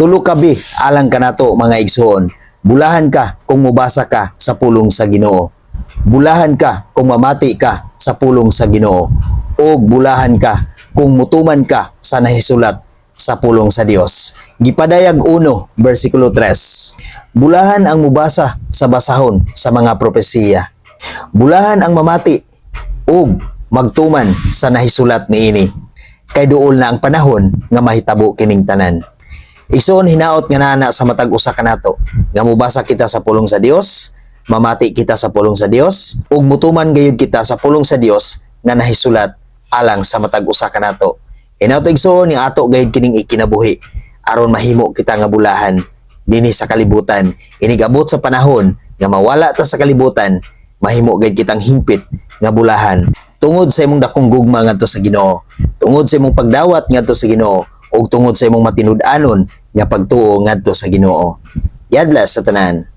Tulo kabi alang kanato mga igsoon. Bulahan ka kung mobasa ka sa pulong sa Ginoo. Bulahan ka kung mamati ka sa pulong sa Ginoo. O bulahan ka kung mutuman ka sa nahisulat sa pulong sa Dios. Gipadayag 1, versikulo 3. Bulahan ang mubasa sa basahon sa mga propesiya. Bulahan ang mamati ug magtuman sa nahisulat niini. Kay duol na ang panahon nga mahitabo kining tanan. Igsoon hinaot nga nana sa matag usa kanato nga mubasa kita sa pulong sa Dios, mamati kita sa pulong sa Dios, ug mutuman gayud kita sa pulong sa Dios nga nahisulat alang sa matag usa kanato. Hinaot igsoon ni ato gayud kining ikinabuhi aron mahimo kita nga bulahan dinhi sa kalibutan. Inigabot sa panahon nga mawala ta sa kalibutan, mahimo gayud kitang himpit nga bulahan tungod sa imong dakong gugma ngadto sa Ginoo, tungod sa imong pagdawat ngadto sa Ginoo, ug tungod sa imong matinud-anon nga pagtuo ngadto sa Ginoo. God bless sa tanan.